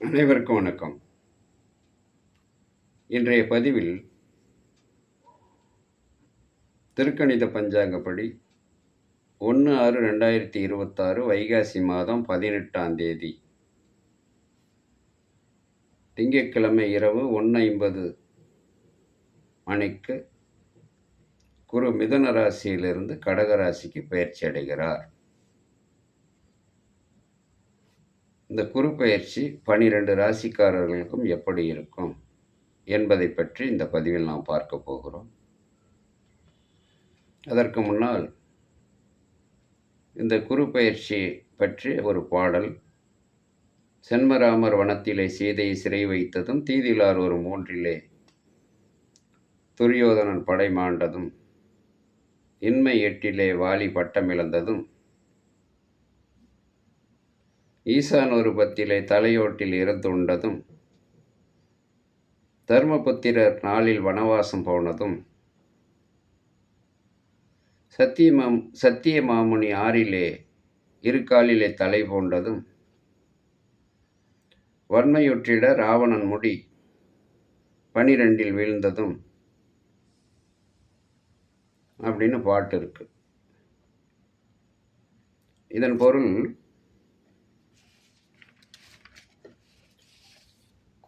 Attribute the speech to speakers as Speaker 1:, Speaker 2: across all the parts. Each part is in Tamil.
Speaker 1: அனைவருக்கும் வணக்கம். இன்றைய பதிவில் திருக்கணித பஞ்சாங்கப்படி 1/6/2026 வைகாசி மாதம் 18ஆம் தேதி திங்கட்கிழமை இரவு 1:50 மணிக்கு குரு மிதுன ராசியிலிருந்து கடக ராசிக்கு பயிற்சி அடைகிறார். இந்த குரு பயிற்சி 12 ராசிக்காரர்களுக்கும் எப்படி இருக்கும் என்பதை பற்றி இந்த பதிவில் நாம் பார்க்க போகிறோம். அதற்கு முன்னால் இந்த குரு பயிற்சி பற்றி ஒரு பாடல். சென்மராமர் வனத்திலே சீதையை சிறை வைத்ததும், தீதிலார் ஒரு 3 துரியோதனன் படை மாண்டதும், இன்மை 8 வாலி பட்டமிழந்ததும், ஈசான் ஒரு 10 தலையோட்டில் இறந்துண்டதும், தர்மபுத்திரர் 4 வனவாசம் போனதும், சத்திய மாமுனி 6 இருக்காலிலே தலை போண்டதும், வன்மையுற்றிட ராவணன் முடி 12 வீழ்ந்ததும் அப்படின்னு பாட்டு இருக்கு. இதன் பொருள்,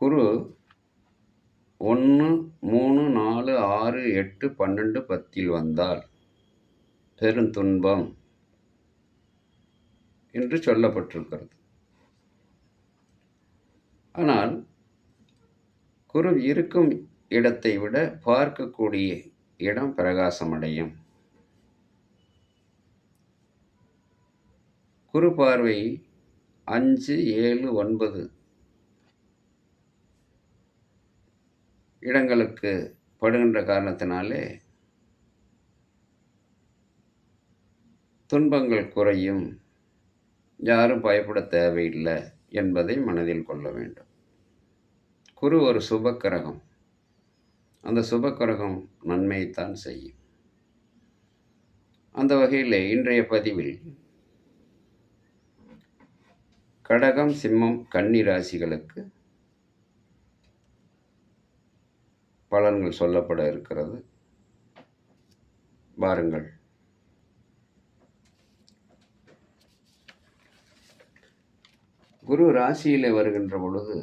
Speaker 1: குரு 1, 3, 4, 6, 8, 12, 10 வந்தால் பெருந்துன்பம் என்று சொல்லப்பட்டிருக்கிறது. ஆனால் குரு இருக்கும் இடத்தை விட பார்க்கக்கூடிய இடம் பிரகாசமடையும். குரு பார்வை 5, 7, 9 இடங்களுக்கு படுகின்ற காரணத்தினாலே துன்பங்கள் குறையும், யாரும் பயப்பட தேவையில்லை என்பதை மனதில் கொள்ள வேண்டும். குரு ஒரு சுபக்கிரகம். அந்த சுபக்கிரகம் நன்மையைத்தான் செய்யும். அந்த வகையில் இன்றைய பதிவில் கடகம், சிம்மம், கன்னி ராசிகளுக்கு பலன்கள் சொல்லப்பட இருக்கிறது. பாருங்கள். குரு ராசியிலே வருகின்ற பொழுது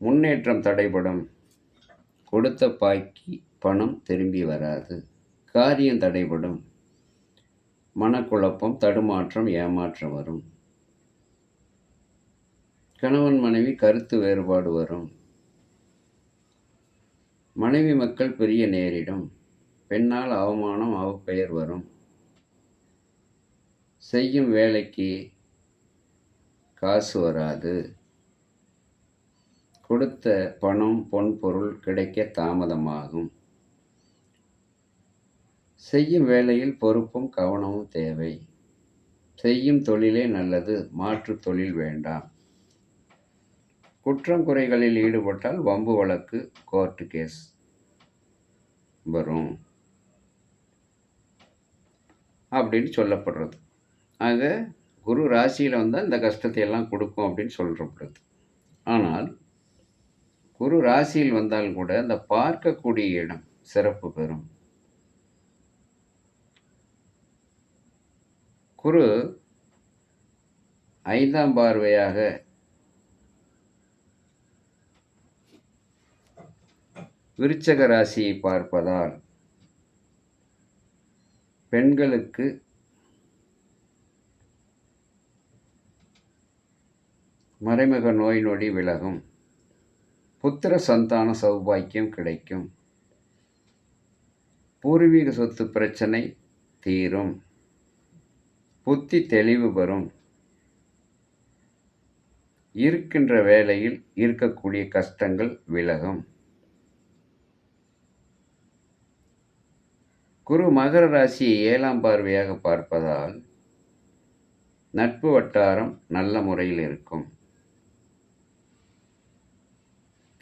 Speaker 1: முன்னேற்றம் தடைபடும், கொடுத்த பாக்கி பணம் திரும்பி வராது, காரியம் தடைபடும், மனக்குழப்பம், தடுமாற்றம், ஏமாற்றம் வரும், கணவன் மனைவி கருத்து வேறுபாடு வரும், மனைவி மக்கள் பிரிய நேரிடும், பெண்ணால் அவமானம், அவப்பெயர் வரும், செய்யும் வேலைக்கு காசு வராது, கொடுத்த பணம் பொன் பொருள் கிடைக்க தாமதமாகும், செய்யும் வேலையில் பொறுப்பும் கவனமும் தேவை, செய்யும் தொழிலே நல்லது, மாற்று தொழில் வேண்டாம், குற்றம் குறைகளில் ஈடுபட்டால் வம்பு வழக்கு, கோர்ட்டு கேஸ் வரும் அப்படின்னு சொல்லப்படுறது. ஆக குரு ராசியில் வந்தால் இந்த கஷ்டத்தை எல்லாம் கொடுக்கும் அப்படின்னு சொல்லப்படுது. ஆனால் குரு ராசியில் வந்தால் கூட அந்த பார்க்கக்கூடிய இடம் சிறப்பு பெறும். குரு 5ஆம் பார்வையாக விருச்சக ராசியை பார்ப்பதால் பெண்களுக்கு மறைமுக நோய் நொடி விலகும், புத்திர சந்தான சௌபாக்கியம் கிடைக்கும், பூர்வீக சொத்து பிரச்சனை தீரும், புத்தி தெளிவு பெறும், இருக்கின்ற வேலையில் இருக்கக்கூடிய கஷ்டங்கள் விலகும். குரு மகர ராசியை 7ஆம் பார்வையாக பார்ப்பதால் நட்பு வட்டாரம் நல்ல முறையில் இருக்கும்,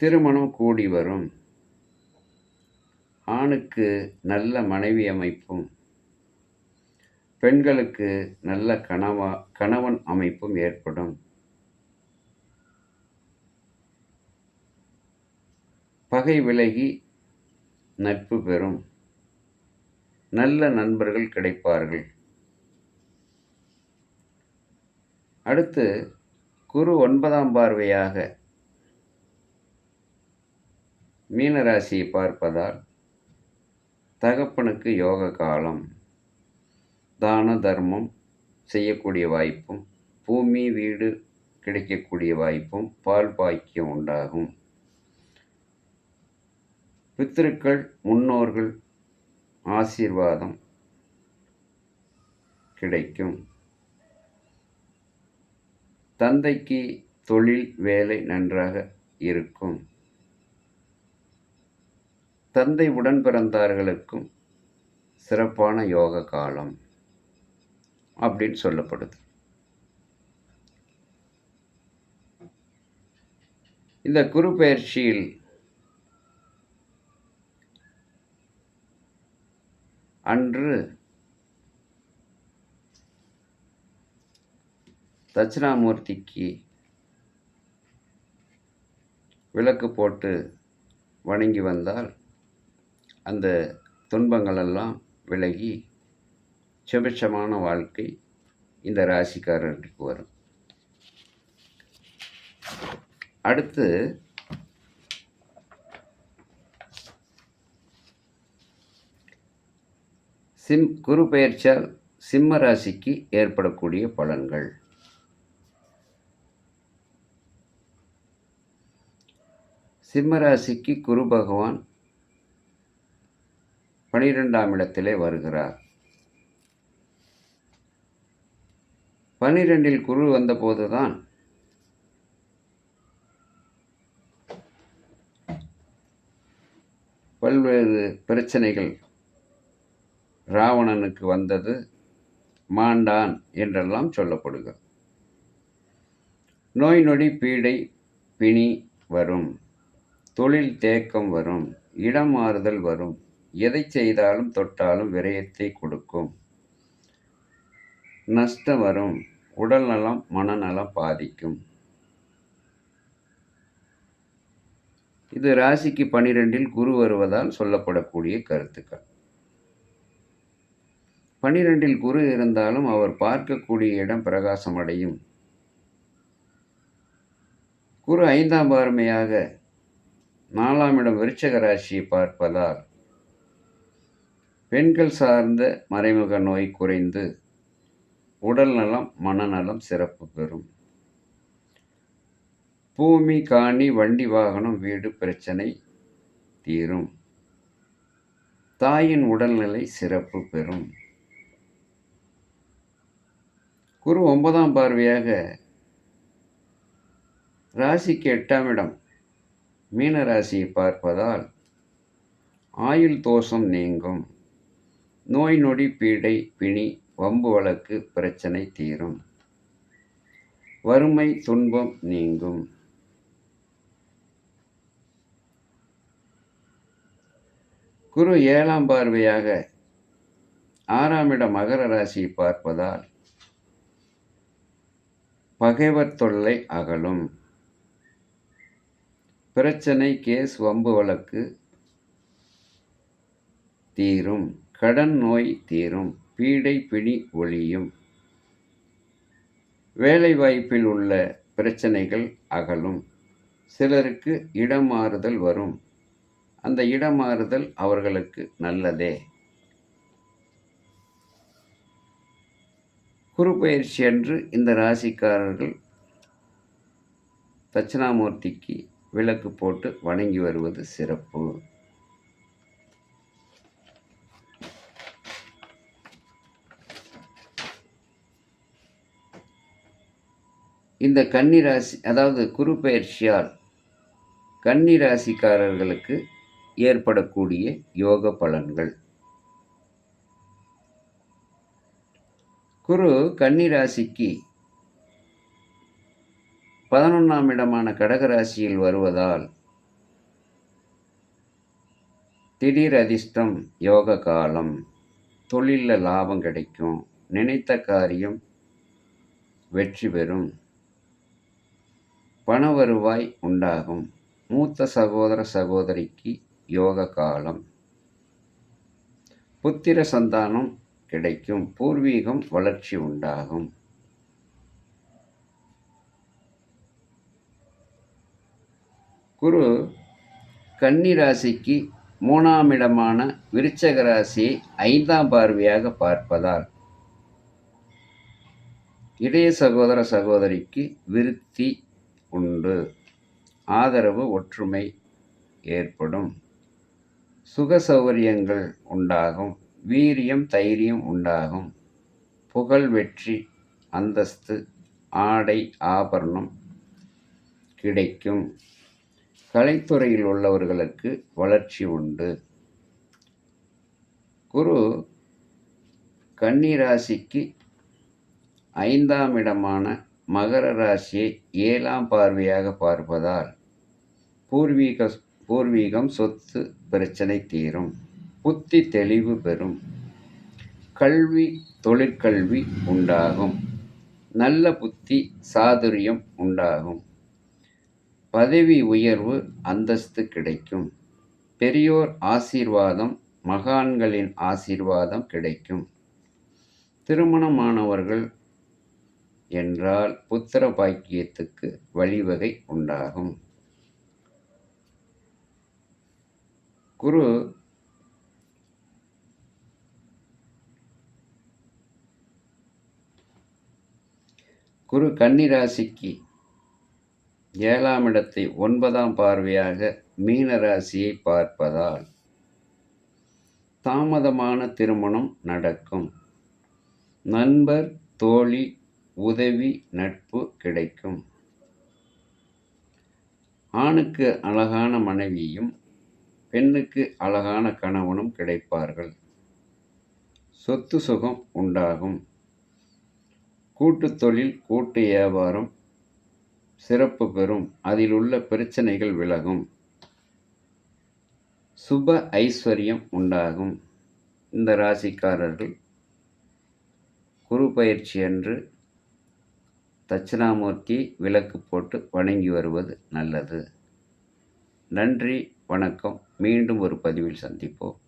Speaker 1: திருமணம் கூடி வரும், ஆணுக்கு நல்ல மனைவி அமைப்பும் பெண்களுக்கு நல்ல கணவன் அமைப்பும் ஏற்படும், பகை விலகி நட்பு பெறும். நல்ல நண்பர்கள் கிடைப்பார்கள். அடுத்து குரு 9ஆம் பார்வையாக மீனராசியை பார்ப்பதால் தகப்பனுக்கு யோக காலம். தான தர்மம் செய்யக்கூடிய வாய்ப்பும், பூமி வீடு கிடைக்கக்கூடிய வாய்ப்பும், பால் பாக்கியம் உண்டாகும். பித்திருக்கள் முன்னோர்கள் ஆசீர்வாதம் கிடைக்கும். தந்தைக்கு தொழில் வேலை நன்றாக இருக்கும். தந்தை உடன் பிறந்தார்களுக்கும் சிறப்பான யோக காலம் அப்படின்னு சொல்லப்படுது. இந்த குரு பெயர்ச்சியில் அன்று தட்சிணாமூர்த்திக்கு விளக்கு போட்டு வணங்கி வந்தால் அந்த துன்பங்களெல்லாம் விலகி சுபிட்சமான வாழ்க்கை இந்த ராசிக்காரர்களுக்கு வரும். அடுத்து குரு பெயர்ச்சியால் சிம்ம ராசிக்கு ஏற்படக்கூடிய பலன்கள். சிம்ம ராசிக்கு குரு பகவான் 12ஆம் இடத்திலே வருகிறார். 12இல் குரு வந்தபோதுதான் பல்வேறு பிரச்சனைகள் ராவணனுக்கு வந்தது, மாண்டான் என்றெல்லாம் சொல்லப்படுகிறது. நோய் நொடி பீடை பிணி வரும். தொழில் தேக்கம் வரும். இடம் மாறுதல் வரும். எதை செய்தாலும் தொட்டாலும் விரயத்தை கொடுக்கும். நஷ்டம் வரும். உடல் நலம் மனநலம் பாதிக்கும். இது ராசிக்கு 12இல் குரு வருவதால் சொல்லப்படக்கூடிய கருத்துக்கள். 12இல் குரு இருந்தாலும் அவர் பார்க்கக்கூடிய இடம் பிரகாசம் அடையும். குரு 5ஆம் பார்வையாக 4ஆம் இடம் விருச்சிக ராசியை பார்ப்பதால் பெண்கள் சார்ந்த மறைமுக நோய் குறைந்து உடல் நலம் மனநலம் சிறப்பு பெறும். பூமி காணி வண்டி வாகனம் வீடு பிரச்சனை தீரும். தாயின் உடல்நிலை சிறப்பு பெறும். குரு 9ஆம் பார்வையாக ராசிக்கு 8ஆம் இடம் மீன ராசியை பார்ப்பதால் ஆயுள் தோஷம் நீங்கும். நோய் நொடி பீடை பிணி வம்பு வழக்கு பிரச்சனை தீரும். வறுமை துன்பம் நீங்கும். குரு 7ஆம் பார்வையாக 6ஆம் இடம் மகர ராசியை பார்ப்பதால் பகைவர் தொல்லை அகலும். பிரச்சனை கேஸ் வம்பு வழக்கு தீரும். கடன் நோய் தீரும். பீடை பிணி ஒழியும். வேலை வாய்ப்பில் உள்ள பிரச்சனைகள் அகலும். சிலருக்கு இடம் மாறுதல் வரும். அந்த இடம் மாறுதல் அவர்களுக்கு நல்லதே. குரு பயிற்சி அன்று இந்த ராசிக்காரர்கள் தட்சிணாமூர்த்திக்கு விளக்கு போட்டு வணங்கி வருவது சிறப்பு. இந்த கன்னி ராசி, அதாவது குரு பயிற்சியால் கன்னி ராசிக்காரர்களுக்கு ஏற்படக்கூடிய யோக பலன்கள். குரு கன்னி ராசிக்கு 11ஆம் இடமான கடகராசியில் வருவதால் திடீர் அதிர்ஷ்டம் யோக காலம். தொழிலில் லாபம் கிடைக்கும். நினைத்த காரியம் வெற்றி பெறும். பண வருவாய் உண்டாகும். மூத்த சகோதர சகோதரிக்கு யோக காலம். புத்திர சந்தானம் கிடைக்கும். பூர்வீகம் வளர்ச்சி உண்டாகும். குரு கன்னி ராசிக்கு 3ஆம் இடமான விருச்சக ராசியை 5ஆம் பார்வையாக பார்ப்பதால் இளைய சகோதர சகோதரிக்கு விருத்தி உண்டு. ஆதரவு ஒற்றுமை ஏற்படும். சுக சௌகரியங்கள் உண்டாகும். வீரியம் தைரியம் உண்டாகும். புகழ் வெற்றி அந்தஸ்து ஆடை ஆபரணம் கிடைக்கும். கலைத்துறையில் உள்ளவர்களுக்கு வளர்ச்சி உண்டு. குரு கன்னி ராசிக்கு 5ஆம் இடமான மகர ராசியை 7ஆம் பார்வையாக பார்ப்பதால் பூர்வீகம் சொத்து பிரச்சனை தீரும். புத்தி தெளிவு பெறும். கல்வி தொழிற்கல்வி உண்டாகும். நல்ல புத்தி சாதுரியம் உண்டாகும். பதவி உயர்வு அந்தஸ்து கிடைக்கும். பெரியோர் ஆசீர்வாதம் மகான்களின் ஆசீர்வாதம் கிடைக்கும். திருமணமானவர்கள் என்றால் புத்திர பாக்கியத்துக்கு வழிவகை உண்டாகும். குரு கன்னி ராசிக்கு 7ஆம் இடத்தை 9ஆம் பார்வையாக மீன ராசியை பார்ப்பதால் தாமதமான திருமணம் நடக்கும். நண்பர் தோழி உதவி நட்பு கிடைக்கும். ஆணுக்கு அழகான மனைவியும் பெண்ணுக்கு அழகான கணவனும் கிடைப்பார்கள். சொத்து சுகம் உண்டாகும். கூட்டு தொழில் கூட்டு வியாபாரம் சிறப்பு பெறும். அதில் உள்ள பிரச்சனைகள் விலகும். சுப ஐஸ்வர்யம் உண்டாகும். இந்த ராசிக்காரர்கள் குரு பயிற்சி அன்று தட்சிணாமூர்த்தி விளக்கு போட்டு வணங்கி வருவது நல்லது. நன்றி, வணக்கம். மீண்டும் ஒரு பதிவில் சந்திப்போம்.